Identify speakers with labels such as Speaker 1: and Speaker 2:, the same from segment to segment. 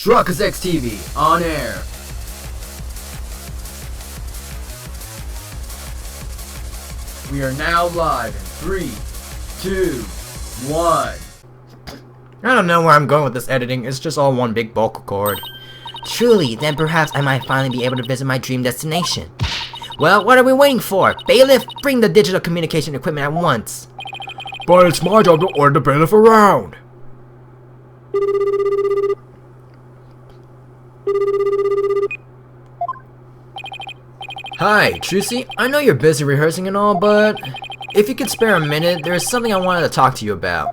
Speaker 1: Khura'in TV on air. We are now live in 3, 2, 1.
Speaker 2: I don't know where I'm going with this editing, it's just all one big vocal cord.
Speaker 3: Truly, then perhaps I might finally be able to visit my dream destination. Well, what are we waiting for? Bailiff, bring the digital communication equipment at once.
Speaker 4: But it's my job to order the bailiff around.
Speaker 2: Hi, Trucy. I know you're busy rehearsing and all, but if you could spare a minute, there's something I wanted to talk to you about.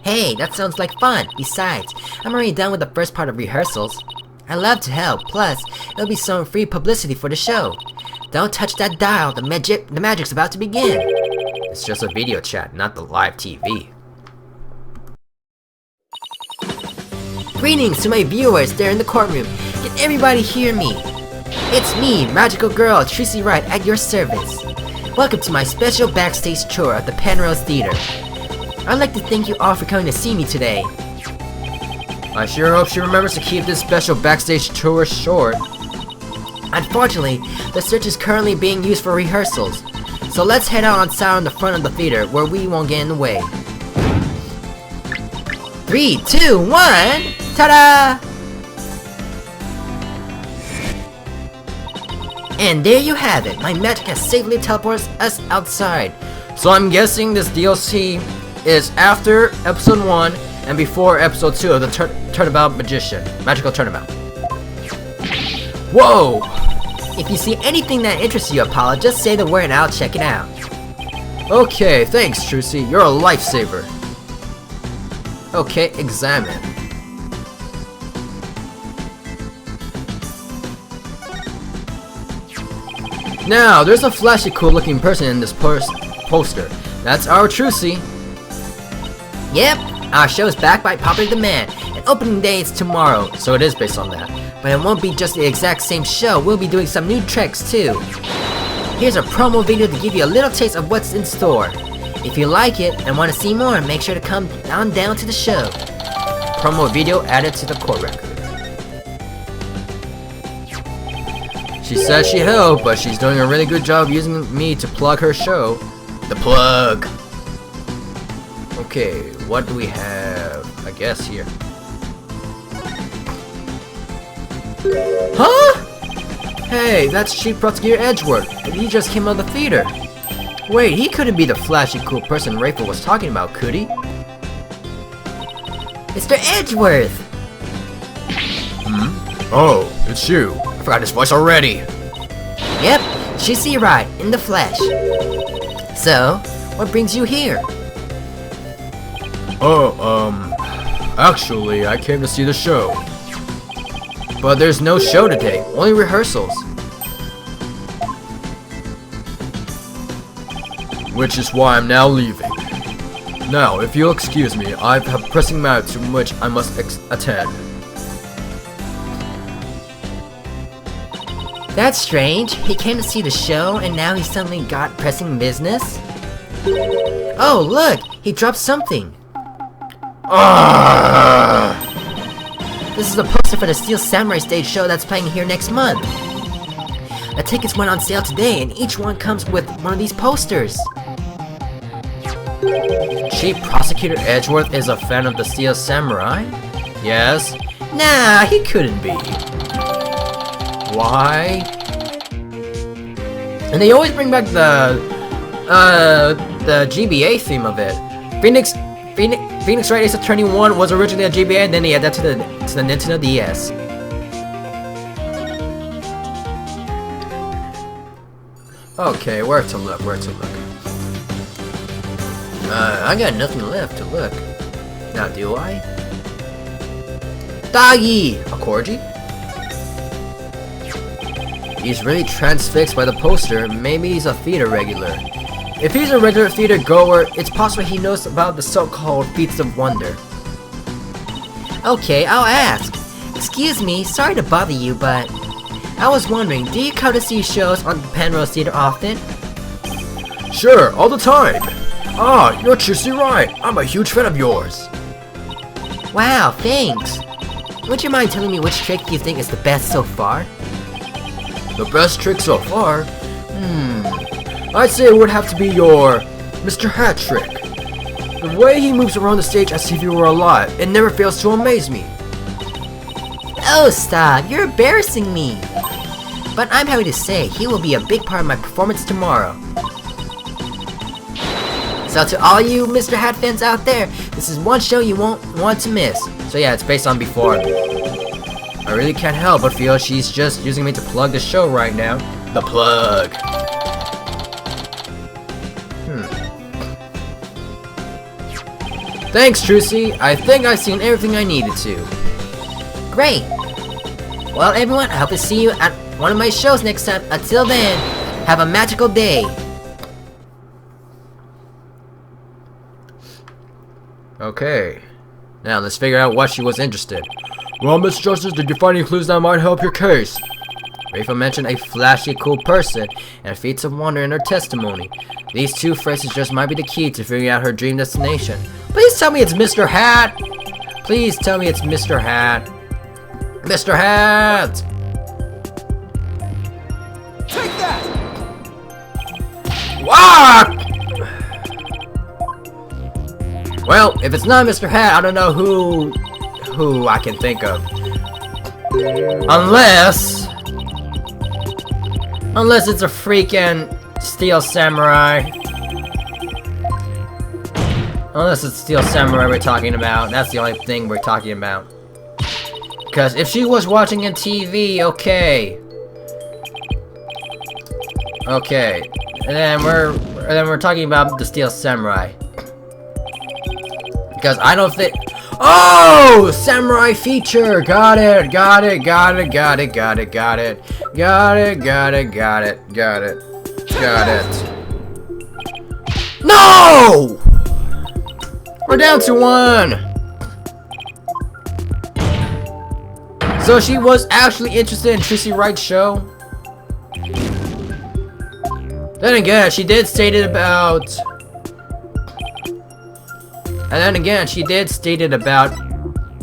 Speaker 3: Hey, that sounds like fun. Besides, I'm already done with the first part of rehearsals. I love to help, plus, it'll be some free publicity for the show. Don't touch that dial, the magic's about to begin.
Speaker 2: It's just a video chat, not the live TV.
Speaker 3: Greetings to my viewers there in the courtroom. Can everybody hear me? It's me, magical girl, Wright, at your service. Welcome to my special backstage tour of the Penrose Theater. I'd like to thank you all for coming to see me today.
Speaker 2: I sure hope she remembers to keep this special backstage tour short.
Speaker 3: Unfortunately, the stage is currently being used for rehearsals. So let's head out on side on the front of the theater where we won't get in the way. 3, 2, 1, ta-da! And there you have it, my magic has safely teleported us outside.
Speaker 2: So I'm guessing this DLC is after episode 1 and before episode 2 of the Turnabout Magical Turnabout. Whoa!
Speaker 3: If you see anything that interests you, Apollo, just say the word and I'll check it out.
Speaker 2: Okay, thanks, Trucy. You're a lifesaver. Okay, examine. Now, there's a flashy cool looking person in this poster. That's our Trucy.
Speaker 3: Yep, our show is backed by popular demand, and opening day is tomorrow,
Speaker 2: So it is based on that.
Speaker 3: but it won't be just the exact same show, we'll be doing some new tricks too. Here's a promo video to give you a little taste of what's in store. If you like it and want to see more, make sure to come on down to the show.
Speaker 2: Promo video added to the court record. She says she helped, but she's doing a really good job using me to plug her show. The plug! Okay, what do we have? I guess here. Huh? Hey, that's Chief Prosecutor Edgeworth, and he just came out of the theater. Wait, he couldn't be the flashy cool person Rayful was talking about, could he?
Speaker 3: Mr. Edgeworth!
Speaker 4: Oh, it's you.
Speaker 2: I forgot his voice already.
Speaker 3: Yep, she's Wright, in the flesh. So, what brings you here?
Speaker 4: Actually, I came to see the show.
Speaker 2: But there's no show today, only rehearsals.
Speaker 4: Which is why I'm now leaving. Now, if you'll excuse me, I have pressing matters to which I must attend.
Speaker 3: That's strange. He came to see the show and now he suddenly got pressing business? Oh, look! He dropped something. This is a poster for the Steel Samurai stage show that's playing here next month. The tickets went on sale today and each one comes with one of these posters.
Speaker 2: Chief Prosecutor Edgeworth is a fan of the Steel Samurai? Yes?
Speaker 3: Nah, he couldn't be.
Speaker 2: Why? And they always bring back the GBA theme of it. Phoenix Wright Ace Attorney 1 was originally a GBA, and then they added that to the Nintendo DS. Okay, where to look? I got nothing left to look. Now, do I? Doggy! A corgi? He's really transfixed by the poster. Maybe he's a theater regular. If he's a regular theater goer, it's possible he knows about the so-called feats of wonder.
Speaker 3: Okay, I'll ask. Excuse me, sorry to bother you, but I was wondering, do you come to see shows on the Penrose Theater often?
Speaker 4: Sure, all the time. Ah, you're Trucy Wright. I'm a huge fan of yours.
Speaker 3: Wow, thanks. Would you mind telling me which trick you think is the best so far?
Speaker 4: The best trick so far? I'd say it would have to be your Mr. Hat trick. The way he moves around the stage as if he were alive, it never fails to amaze me.
Speaker 3: Oh, stop. You're embarrassing me. But I'm happy to say he will be a big part of my performance tomorrow. So to all you Mr. Hat fans out there, this is one show you won't want to miss.
Speaker 2: So yeah, it's based on Before. I really can't help but feel she's just using me to plug the show right now. The plug. Thanks, Trucy. I think I've seen everything I needed to.
Speaker 3: Great. Well, everyone, I hope to see you at one of my shows next time. Until then, have a magical day.
Speaker 2: Okay. Now let's figure out what she was interested.
Speaker 4: Well, Miss Justice, did you find any clues that might help your case?
Speaker 2: Rafa mentioned a flashy, cool person and feats of wonder in her testimony. These two phrases just might be the key to figuring out her dream destination. Please tell me it's Mr. Hat! Please tell me it's Mr. Hat! Mr. Hat!
Speaker 1: Take that!
Speaker 2: What? Well, if it's not Mr. Hat, I don't know who I can think of. Unless it's a freaking Steel Samurai. Unless it's Steel Samurai we're talking about. That's the only thing we're talking about. Because if she was watching on TV, okay. Okay. And then we're talking about the Steel Samurai. Because I don't think... Oh! Samurai feature! Got it! Got it! Got it! Got it! Got it! Got it! Got it! Got it! Got it! Got it! Got it! No! We're down to 1! So she was actually interested in Tracy Wright's show? Then again, she did state it about... And then again, she did state it about...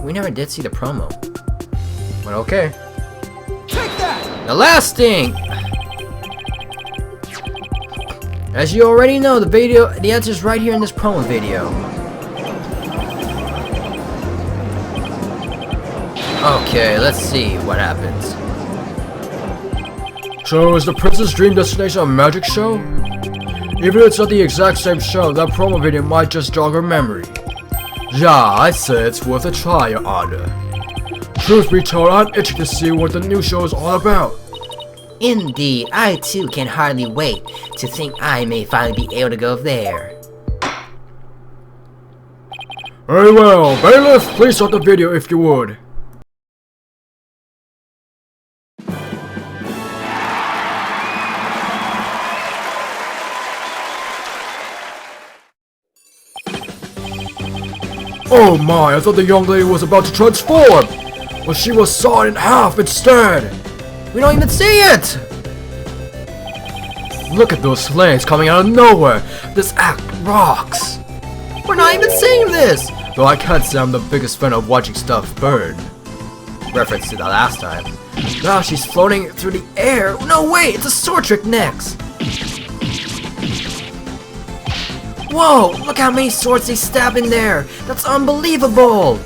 Speaker 2: We never did see the promo. But okay.
Speaker 1: Take that!
Speaker 2: The last thing! As you already know, the answer's right here in this promo video. Okay, let's see what happens.
Speaker 4: So is the Princess Dream Destination a magic show? Even if it's not the exact same show, that promo video might just jog her memory. Yeah, I'd say it's worth a try, Your Honor. Truth be told, I'm itching to see what the new show is all about.
Speaker 3: Indeed, I too can hardly wait to think I may finally be able to go there.
Speaker 4: Very well, bailiff, please start the video if you would. Oh my, I thought the young lady was about to transform! But she was sawed in half instead!
Speaker 2: We don't even see it!
Speaker 4: Look at those flames coming out of nowhere! This act rocks!
Speaker 2: We're not even seeing this!
Speaker 4: Though I can't say I'm the biggest fan of watching stuff burn.
Speaker 2: Reference to the last time.
Speaker 4: Now she's floating through the air!
Speaker 2: No way, it's a sword trick next! Whoa, look how many swords they stab in there! That's unbelievable!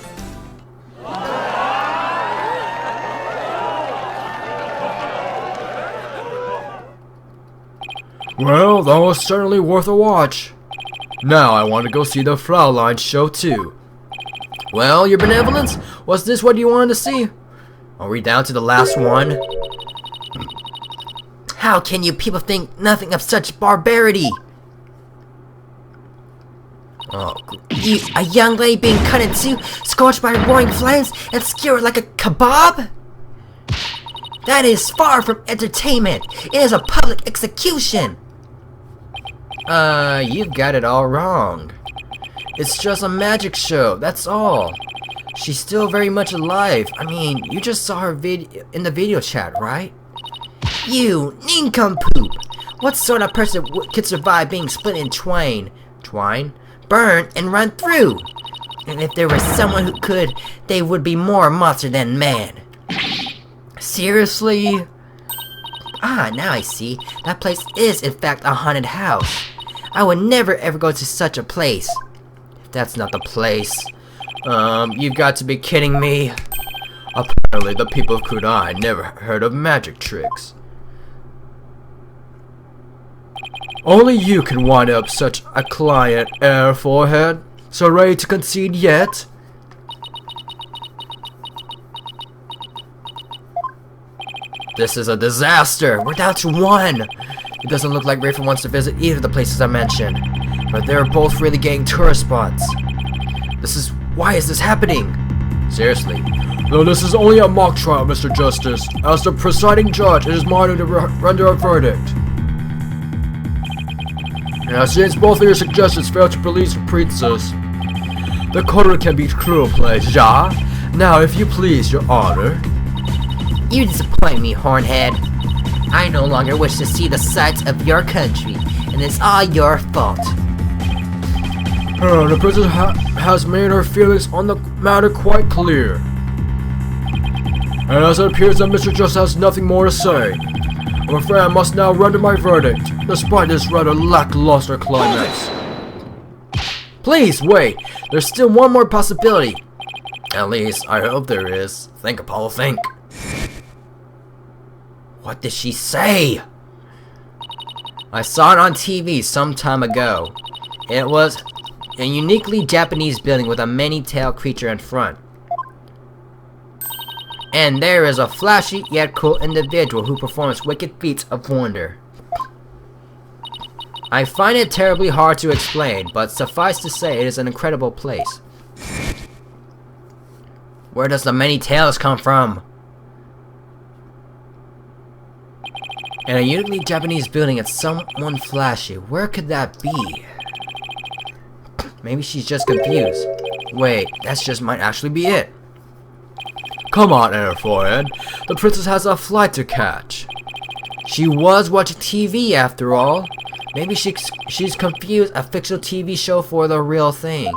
Speaker 4: Well, that was certainly worth a watch. Now I want to go see the Fraulein show too.
Speaker 2: Well, your benevolence, was this what you wanted to see? Are we down to the last one?
Speaker 3: How can you people think nothing of such barbarity?
Speaker 2: Oh,
Speaker 3: A young lady being cut in two, scorched by roaring flames, and skewered like a kebab? That is far from entertainment. It is a public execution.
Speaker 2: You've got it all wrong. It's just a magic show, that's all. She's still very much alive. I mean, you just saw her in the video chat, right?
Speaker 3: You nincompoop! What sort of person could survive being split in twain?
Speaker 2: Twine?
Speaker 3: Burn and run through? And if there was someone who could, they would be more monster than man.
Speaker 2: Seriously?
Speaker 3: Ah, now I see. That place is in fact a haunted house. I would never ever go to such a place.
Speaker 2: If that's not the place. You've got to be kidding me. Apparently, the people of Khura'in never heard of magic tricks. Only you can wind up such a client, Air Forehead. So ready to concede yet? This is a disaster. We're down to one. It doesn't look like Wright wants to visit either of the places I mentioned, but they're both really getting tourist spots. Why is this happening? Seriously.
Speaker 4: Though this is only a mock trial, Mr. Justice. As the presiding judge, it is mine to render a verdict. Now, since both of your suggestions fail to release the princess, the court can be cruel, please, ja? Now, if you please, your honor.
Speaker 3: You disappoint me, Hornhead. I no longer wish to see the sights of your country, and it's all your fault.
Speaker 4: The princess has made her feelings on the matter quite clear. And as it appears that Mr. Justice has nothing more to say, I'm afraid I must now render my verdict, despite this rather lackluster climax.
Speaker 2: Please, wait! There's still one more possibility! At least, I hope there is. Think, Apollo, think! What did she say? I saw it on TV some time ago. It was a uniquely Japanese building with a many-tailed creature in front. And there is a flashy yet cool individual who performs wicked feats of wonder. I find it terribly hard to explain, but suffice to say it is an incredible place. Where does the many tails come from? In a uniquely Japanese building, it's someone flashy. Where could that be? Maybe she's just confused. Wait, that just might actually be it.
Speaker 4: Come on, Air Forehead. The princess has a flight to catch.
Speaker 2: She was watching TV after all. Maybe she's confused a fictional TV show for the real thing.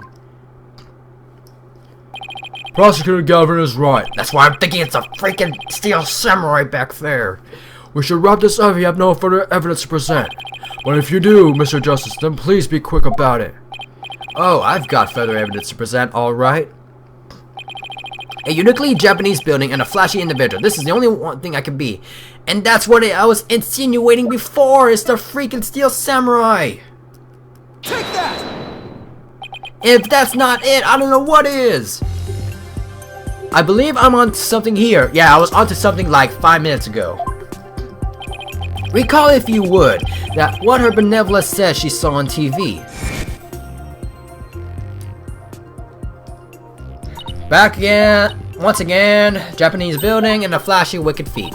Speaker 4: Prosecutor Galvin is right.
Speaker 2: That's why I'm thinking it's a freaking steel samurai back there.
Speaker 4: We should wrap this up if you have no further evidence to present. But if you do, Mr. Justice, then please be quick about it.
Speaker 2: Oh, I've got further evidence to present, alright. A uniquely Japanese building and a flashy individual. This is the only one thing I can be. And that's what I was insinuating before. It's the freaking steel samurai.
Speaker 1: Take that!
Speaker 2: If that's not it, I don't know what is. I believe I'm onto something here. Yeah, I was onto something like 5 minutes ago. Recall, if you would, that what her benevolence says she saw on TV. Back again, once again, Japanese building and a flashy wicked feet.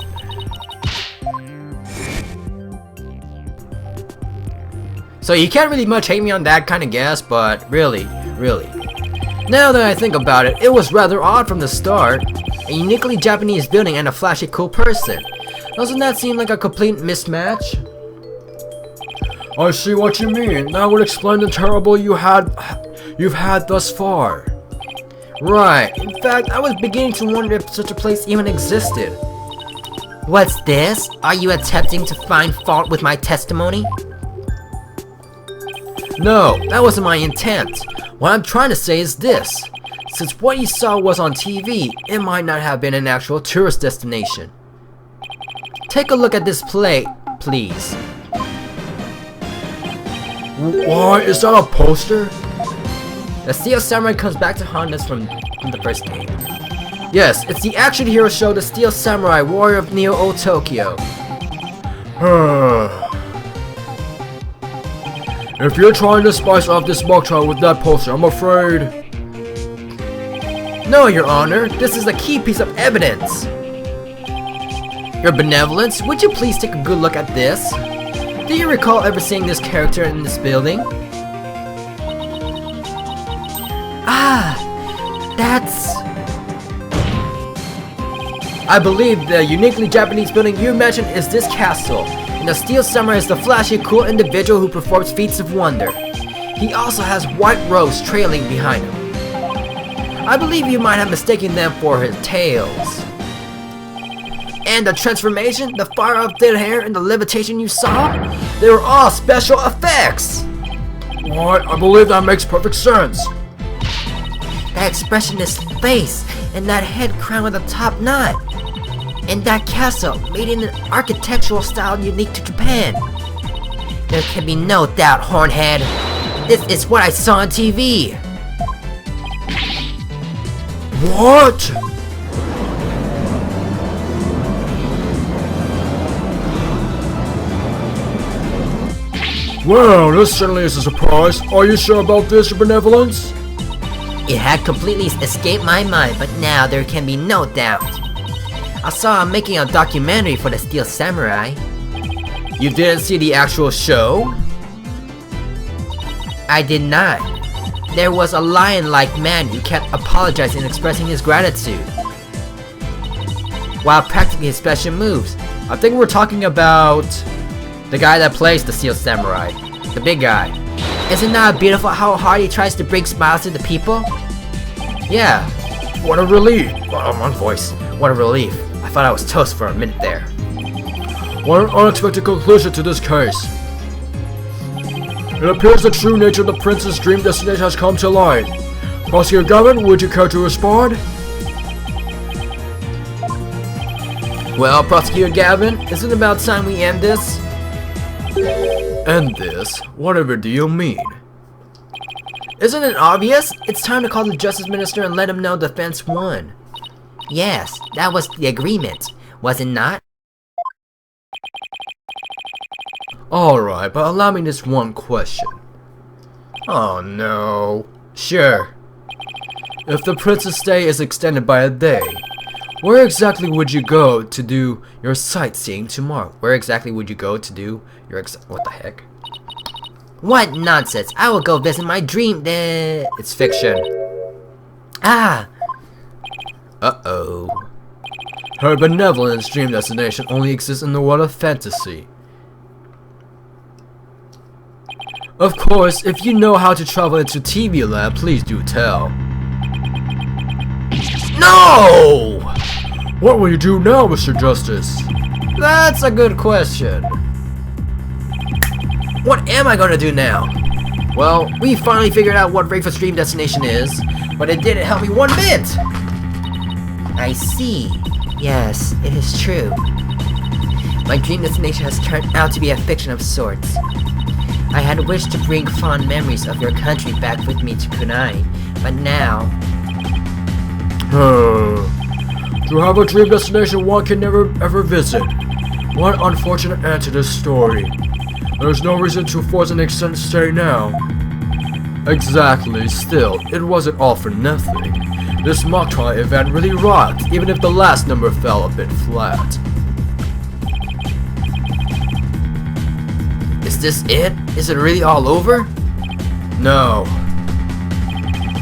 Speaker 2: So you can't really much hate me on that kind of guess, but really. Now that I think about it, it was rather odd from the start. A uniquely Japanese building and a flashy cool person. Doesn't that seem like a complete mismatch?
Speaker 4: I see what you mean. That would explain the terrible you've had thus far.
Speaker 2: Right. In fact, I was beginning to wonder if such a place even existed.
Speaker 3: What's this? Are you attempting to find fault with my testimony?
Speaker 2: No, that wasn't my intent. What I'm trying to say is this. Since what you saw was on TV, it might not have been an actual tourist destination. Take a look at this plate, please.
Speaker 4: Why, is that a poster?
Speaker 2: The Steel Samurai comes back to haunt us from the first game. Yes, it's the action hero show The Steel Samurai, Warrior of Neo Tokyo.
Speaker 4: If you're trying to spice up this mock trial with that poster, I'm afraid...
Speaker 2: No, Your Honor, this is a key piece of evidence. Your Benevolence, would you please take a good look at this? Do you recall ever seeing this character in this building?
Speaker 3: Ah, that's...
Speaker 2: I believe the uniquely Japanese building you mentioned is this castle, and the Steel Samurai is the flashy, cool individual who performs feats of wonder. He also has white robes trailing behind him. I believe you might have mistaken them for his tails. And the transformation, the fire of thin hair, and the levitation you saw, they were all special effects!
Speaker 4: What? I believe that makes perfect sense.
Speaker 3: That expressionless face, and that head crown with a top knot. And that castle, made in an architectural style unique to Japan. There can be no doubt, Hornhead. This is what I saw on TV.
Speaker 4: What? Well, this certainly is a surprise. Are you sure about this, Your Benevolence?
Speaker 3: It had completely escaped my mind, but now there can be no doubt. I saw him making a documentary for the Steel Samurai.
Speaker 2: You didn't see the actual show?
Speaker 3: I did not. There was a lion-like man who kept apologizing and expressing his gratitude while practicing his special moves.
Speaker 2: I think we're talking about the guy that plays the Steel Samurai. The big guy.
Speaker 3: Isn't that beautiful how hard he tries to bring smiles to the people?
Speaker 2: Yeah.
Speaker 4: What a relief.
Speaker 2: Oh, wrong voice. What a relief. I thought I was toast for a minute there.
Speaker 4: What an unexpected conclusion to this case. It appears the true nature of the prince's dream destination has come to light. Prosecutor Gavin, would you care to respond?
Speaker 2: Well, Prosecutor Gavin, isn't it about time we end this?
Speaker 4: End this? Whatever do you mean?
Speaker 2: Isn't it obvious? It's time to call the Justice Minister and let him know the defense won.
Speaker 3: Yes, that was the agreement, was it not?
Speaker 4: Alright, but allow me this one question.
Speaker 2: Oh no. Sure.
Speaker 4: If the prince's stay is extended by a day, where exactly would you go to do your sightseeing tomorrow?
Speaker 2: Where exactly would you go to do your what the heck?
Speaker 3: What nonsense! I will go visit my dream then.
Speaker 2: It's fiction.
Speaker 3: Ah!
Speaker 2: Uh-oh.
Speaker 4: Her benevolence dream destination only exists in the world of fantasy. Of course, if you know how to travel into TV land, please do tell.
Speaker 2: No!
Speaker 4: What will you do now, Mr. Justice?
Speaker 2: That's a good question. What am I gonna do now? Well, we finally figured out what Wraith's dream destination is, but it didn't help me one bit!
Speaker 3: I see. Yes, it is true. My dream destination has turned out to be a fiction of sorts. I had wished to bring fond memories of your country back with me to Khura'in, but now...
Speaker 4: To have a dream destination one can never ever visit. What unfortunate end to this story. There's no reason to force an extended stay now. Exactly, still, it wasn't all for nothing. This mock trial event really rocked, even if the last number fell a bit flat.
Speaker 2: Is this it? Is it really all over?
Speaker 4: No.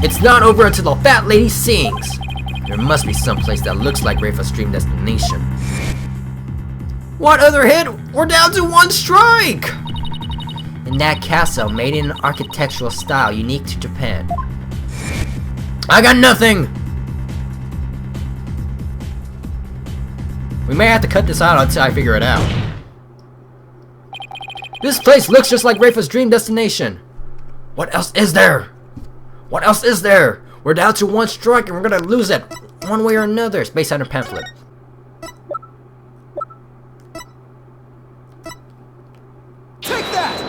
Speaker 2: It's not over until the fat lady sings! There must be some place that looks like Wraith's dream destination. What other hit? We're down to one strike!
Speaker 3: In that castle, made in an architectural style unique to Japan.
Speaker 2: I got nothing! We may have to cut this out until I figure it out. This place looks just like Wraith's dream destination. What else is there? What else is there? We're down to one strike and we're gonna lose it one way or another. Space Center pamphlet.
Speaker 1: Take that!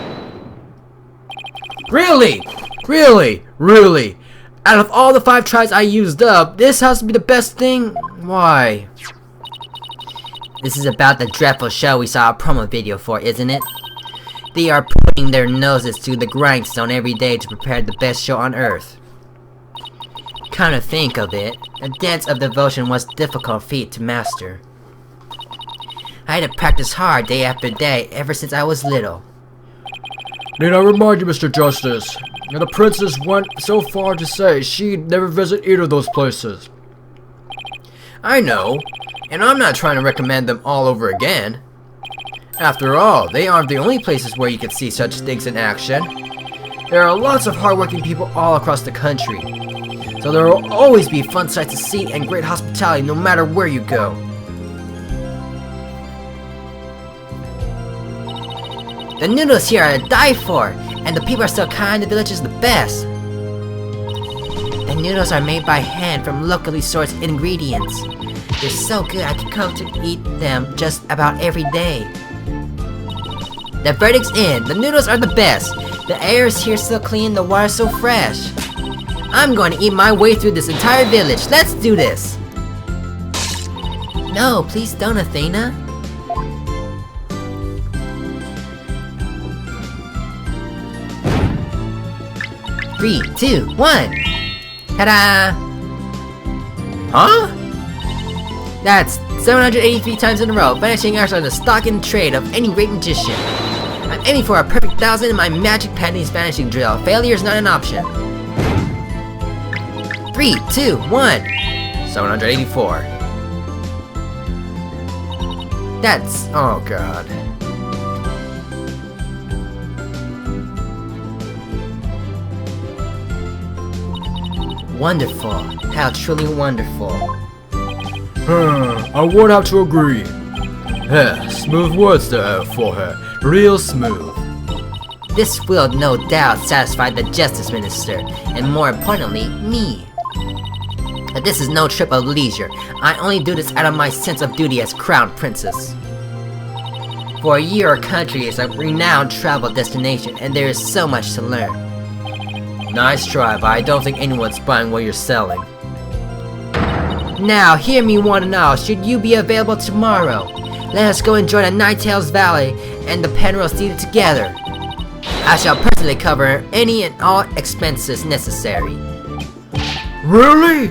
Speaker 2: Really? Really? Really? Out of all the 5 tries I used up, this has to be the best thing? Why?
Speaker 3: This is about the dreadful show we saw a promo video for, isn't it? They are putting their noses to the grindstone every day to prepare the best show on Earth. Come to think of it, a dance of devotion was a difficult feat to master. I had to practice hard day after day ever since I was little.
Speaker 4: Need I remind you, Mr. Justice, that the princess went so far to say she'd never visit either of those places.
Speaker 2: I know, and I'm not trying to recommend them all over again. After all, they aren't the only places where you can see such things in action. There are lots of hardworking people all across the country. so there will always be fun sights to see and great hospitality no matter where you go.
Speaker 3: The noodles here are to die for, and the people are so kind, the village is the best. The noodles are made by hand from locally sourced ingredients. They're so good I could come to eat them just about every day. The verdict's in. The noodles are the best. The air is here so clean, the water so fresh. I'm going to eat my way through this entire village. Let's do this. No, please don't, Athena. 3, 2, 1. Ta-da!
Speaker 2: Huh?
Speaker 3: That's 783 times in a row, vanishing arts are the stock in trade of any great magician. I'm aiming for a perfect 1,000 in my magic pennies vanishing drill. Failure is not an option. 3, 2, 1.
Speaker 2: 784.
Speaker 3: That's...
Speaker 2: Oh god.
Speaker 3: wonderful. How truly wonderful.
Speaker 4: I would have to agree. Yeah, smooth words there for her. Real smooth.
Speaker 3: This will no doubt satisfy the Justice Minister, and more importantly, me. But this is no trip of leisure. I only do this out of my sense of duty as Crown Princess. For your country is a renowned travel destination, and there is so much to learn.
Speaker 2: Nice try, but I don't think anyone's buying what you're selling.
Speaker 3: Now, hear me one and all, should you be available tomorrow? Let us go enjoy the Ninetales Valley and the Penrose Theater together. I shall personally cover any and all expenses necessary.
Speaker 4: Really?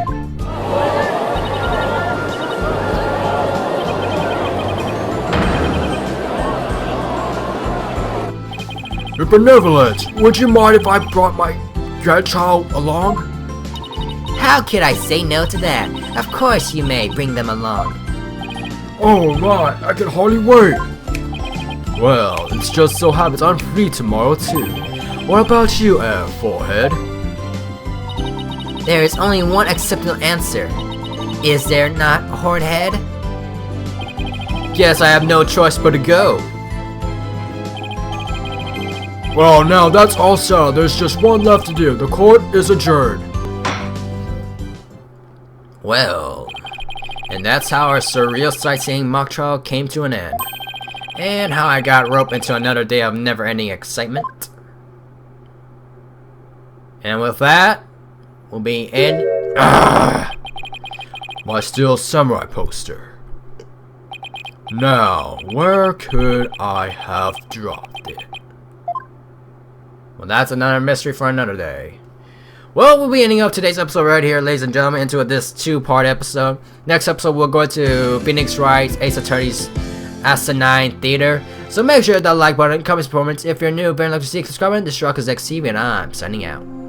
Speaker 4: Your benevolence, would you mind if I brought my grandchild along?
Speaker 3: How could I say no to that? Of course you may bring them along.
Speaker 4: Oh my, I can hardly wait. Well, it's just so happens I'm free tomorrow too. What about you, Forehead?
Speaker 3: There is only one acceptable answer. Is there not, Hornhead?
Speaker 2: Guess I have no choice but to go.
Speaker 4: Well, now that's all settled. There's just one left to do. The court is adjourned.
Speaker 2: Well, and that's how our surreal sightseeing mock trial came to an end. And how I got roped into another day of never-ending excitement. And with that, we'll be in...
Speaker 4: My Steel Samurai poster. Now, where could I have dropped it?
Speaker 2: Well, that's another mystery for another day. Well, we'll be ending up today's episode right here, ladies and gentlemen, into this two-part episode. Next episode, we'll go to Phoenix Wright's Ace Attorney's Asinine Theater. So make sure to hit that like button, comment, performance. If you're new, very like to see, subscribe, and this is XTV, and I'm signing out.